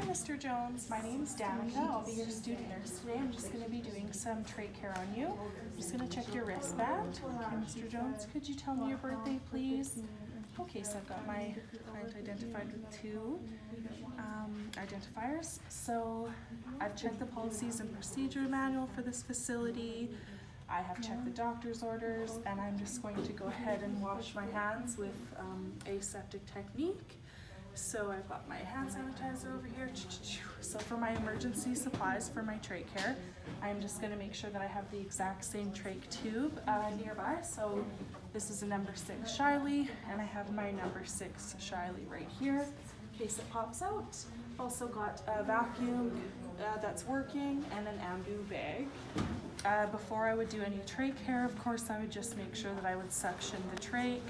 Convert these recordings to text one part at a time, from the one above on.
Mr. Jones, my name's Danika. I'll be your student nurse today. I'm just going to be doing some trach care on you. I'm just going to check your wristband. Okay, Mr. Jones, could you tell me your birthday, please? Okay, so I've got my client identified with two identifiers. So I've checked the policies and procedure manual for this facility. I have checked the doctor's orders, and I'm just going to go ahead and wash my hands with aseptic technique. So I've got my hand sanitizer over here. So for my emergency supplies for my trach care, I'm just going to make sure that I have the exact same trach tube nearby. So this is a number 6 Shiley, and I have my number 6 Shiley right here in case it pops out. Also got a vacuum that's working and an ambu bag. Before I would do any trach care, of course, I would just make sure that I would suction the trach.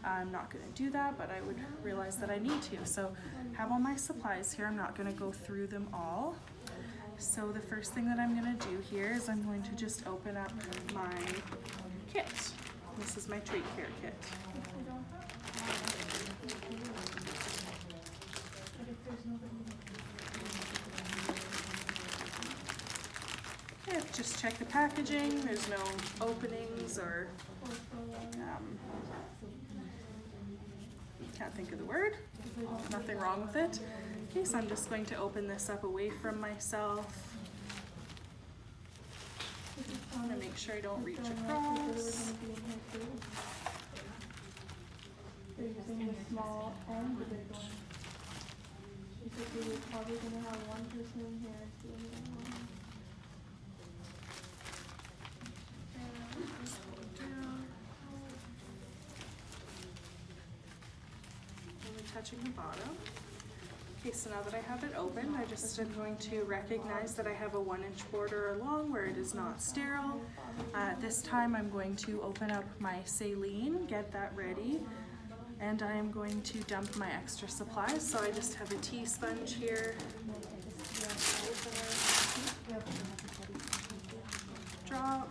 I'm not going to do that, but I would realize that I need to. So I have all my supplies here. I'm not going to go through them all. So the first thing that I'm going to do here is I'm going to just open up my kit. This is my trach care kit. Okay, just check the packaging. There's no openings or can't think of the word. Nothing wrong with it. Okay, so I'm just going to open this up away from myself. I want to make sure I don't reach across. They're using the small and the big one. She said we were probably going to have one person in here doing it. Just pull it down. Only touching the bottom. Okay, so now that I have it open, I just am going to recognize that I have a 1-inch border along where it is not sterile. This time I'm going to open up my saline, get that ready, and I am going to dump my extra supplies. So I just have a tea sponge here, drop,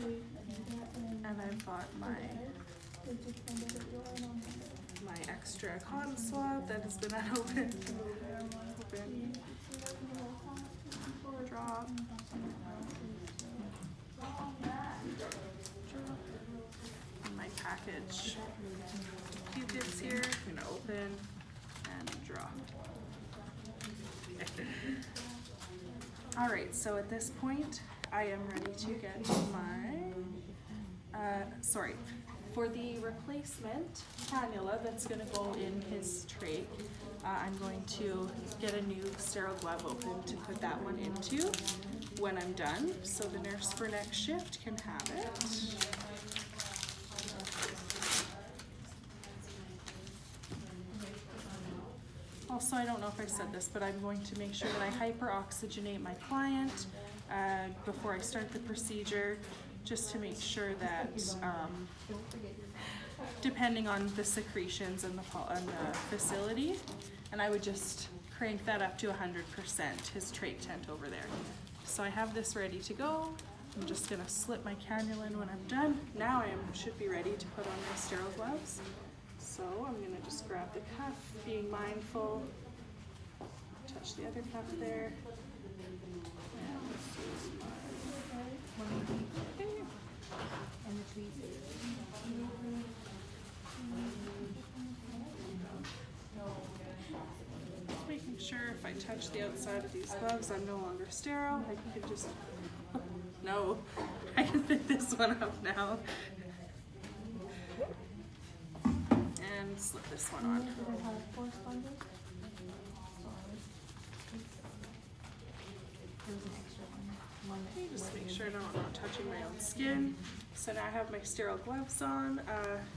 and I've got my extra cotton swab that has been unopened. Open. Drop. And my package Q-tips here. I'm gonna open and drop. All right, so at this point, I am ready to get my, for the replacement cannula that's going to go in his trach, I'm going to get a new sterile glove open to put that one into when I'm done, so the nurse for next shift can have it. Also, I don't know if I said this, but I'm going to make sure that I hyperoxygenate my client before I start the procedure, just to make sure that depending on the secretions in the facility, and I would just crank that up to 100%, his trach tent over there. So I have this ready to go. I'm just gonna slip my cannula in when I'm done. Now I should be ready to put on my sterile gloves. So I'm gonna just grab the cuff, being mindful, touch the other cuff there. And this is And the tweezers. just making sure if I touch the outside of these gloves, I'm no longer sterile. I can just, no, I can pick this one up now. And slip this one on. Okay, just make sure I'm not touching my own skin. So now I have my sterile gloves on.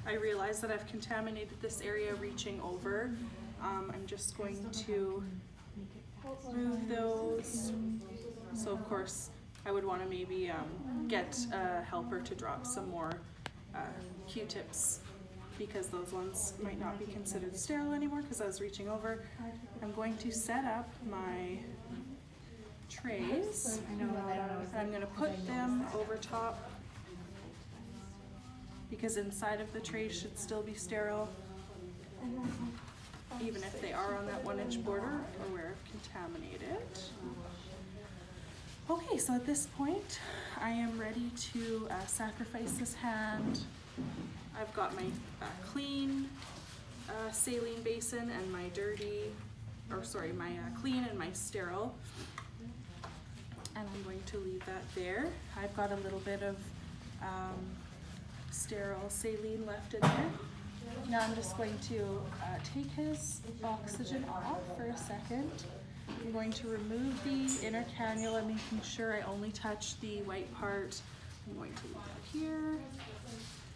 I realize that I've contaminated this area reaching over. I'm just going to remove those. So of course, I would want to maybe get a helper to drop some more Q-tips, because those ones might not be considered sterile anymore because I was reaching over. I'm going to set up my trays, and I'm going to put them over top because inside of the tray should still be sterile. even if they are on that 1-inch border, aware of contaminated. Okay, so at this point, I am ready to sacrifice this hand. I've got my clean saline basin and my my clean and my sterile. And I'm going to leave that there. I've got a little bit of sterile saline left in there. Now I'm just going to take his oxygen off for a second. I'm going to remove the inner cannula, making sure I only touch the white part. I'm going to leave that here.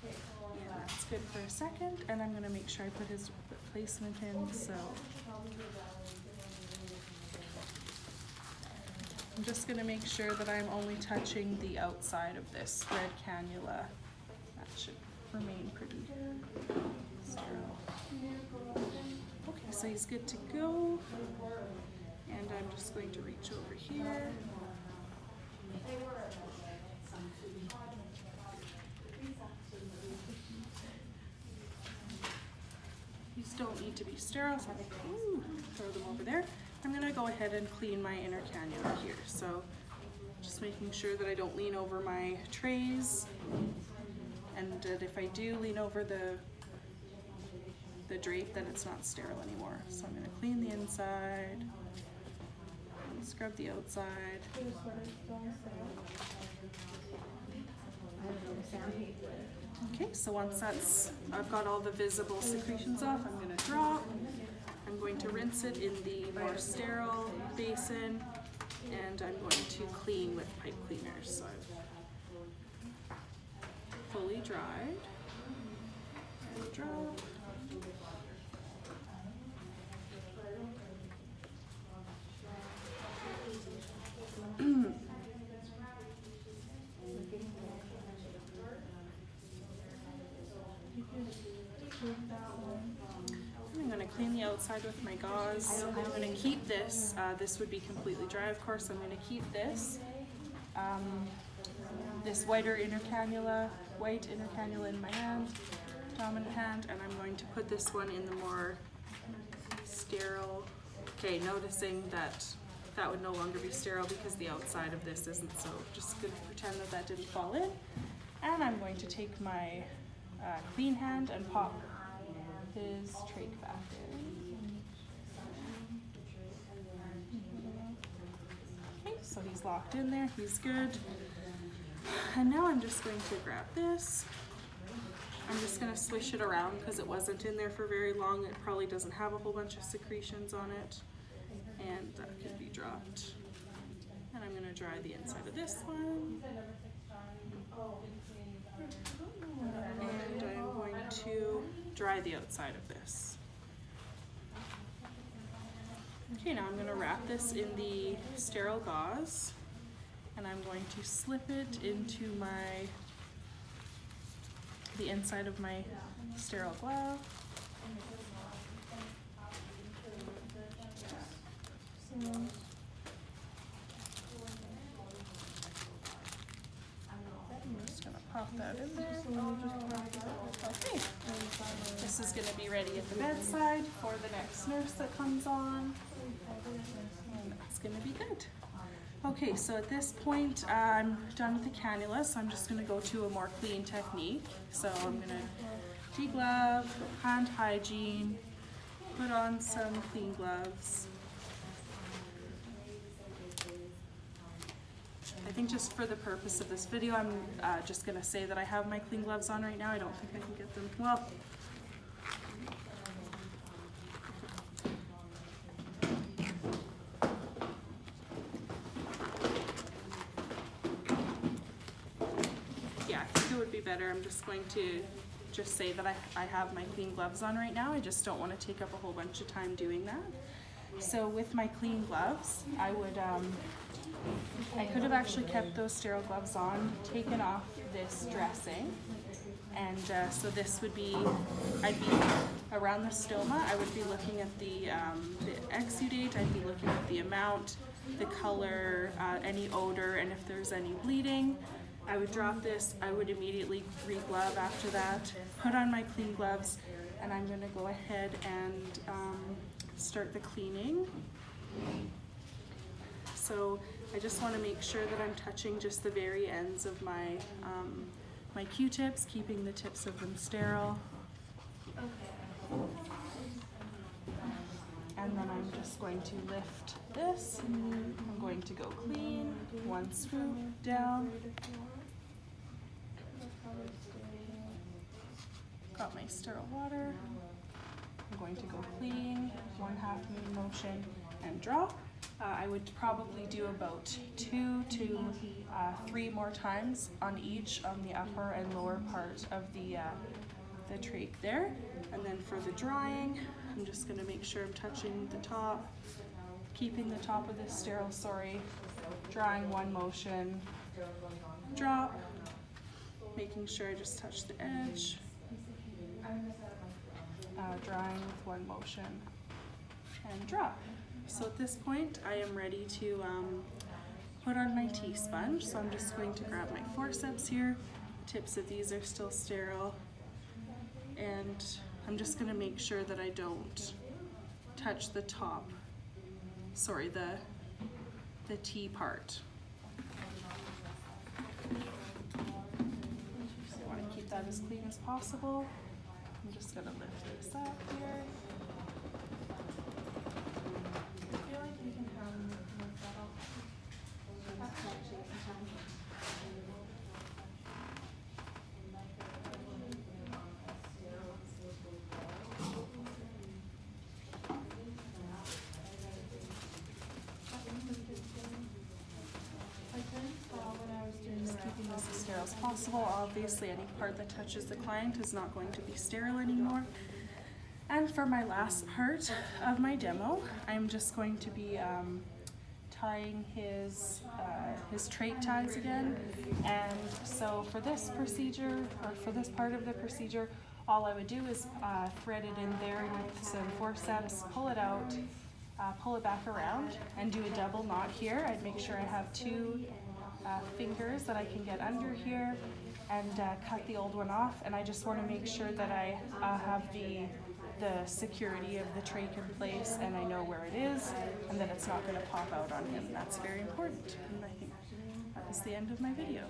And that's good for a second. And I'm going to make sure I put his replacement in. So I'm just going to make sure that I'm only touching the outside of this red cannula. That should remain pretty sterile. Okay, so he's good to go. And I'm just going to reach over here. These don't need to be sterile, so I'm going to throw them over there. I'm going to go ahead and clean my inner cannula here. So just making sure that I don't lean over my trays, and that if I do lean over the drape, then it's not sterile anymore. So I'm going to clean the inside and scrub the outside. Okay, so once I've got all the visible secretions off, I'm going to drop. I'm going to rinse it in the more sterile basin, and I'm going to clean with pipe cleaners. So I've fully dried. And drop. I'm going to clean the outside with my gauze. I'm going to keep this. This would be completely dry, of course. I'm going to keep this this white inner cannula in my hand, dominant hand, and I'm going to put this one in the more sterile. Okay, noticing that that would no longer be sterile because the outside of this isn't, so just going to pretend that that didn't fall in. And I'm going to take my clean hand and pop his trach back in. Okay, so he's locked in there, he's good. And now I'm just going to grab this. I'm just going to swish it around because it wasn't in there for very long. It probably doesn't have a whole bunch of secretions on it. And that could be dropped. And I'm going to dry the inside of this one. And I'm going to dry the outside of this. Okay, now I'm going to wrap this in the sterile gauze, and I'm going to slip it into the inside of my sterile glove. So, I'm just going to pop that in there. Okay. This is going to be ready at the bedside for the next nurse that comes on. And that's going to be good. Okay, so at this point, I'm done with the cannula, so I'm just going to go to a more clean technique. So I'm going to deglove, hand hygiene, put on some clean gloves. I think just for the purpose of this video, I'm just going to say that I have my clean gloves on right now. I don't think I can get them. Well, yeah, I think it would be better. I'm just going to just say that I have my clean gloves on right now. I just don't want to take up a whole bunch of time doing that. So with my clean gloves, I could have actually kept those sterile gloves on, taken off this dressing, and so this would be, I'd be around the stoma, I would be looking at the exudate, I'd be looking at the amount, the color, any odor, and if there's any bleeding. I would drop this, I would immediately re-glove after that, put on my clean gloves, and I'm going to go ahead and start the cleaning. So I just want to make sure that I'm touching just the very ends of my my Q-tips, keeping the tips of them sterile. And then I'm just going to lift this. I'm going to go clean, one swoop down. Got my sterile water. I'm going to go clean, 1/2 moon motion, and drop. I would probably do about 2 to 3 more times on each, on the upper and lower part of the trach there. And then for the drying, I'm just going to make sure I'm touching the top, keeping the top of this sterile, drying one motion, drop, making sure I just touch the edge, drying with one motion, and drop. So at this point, I am ready to put on my T-sponge. So I'm just going to grab my forceps here. Tips of these are still sterile. And I'm just going to make sure that I don't touch the top, the T part. I want to keep that as clean as possible. I'm just going to lift this up here. I feel like we can have more setup. Just keeping this as sterile as possible. Obviously, any part that touches the client is not going to be sterile anymore. And for my last part of my demo, I'm just going to be tying his trach ties again. And so for this procedure, or for this part of the procedure, all I would do is thread it in there with some forceps, pull it out, pull it back around, and do a double knot here. I'd make sure I have 2 fingers that I can get under here, and cut the old one off. And I just want to make sure that I have the security of the trach in place, and I know where it is, and that it's not going to pop out on him. That's very important. And I think that was the end of my video.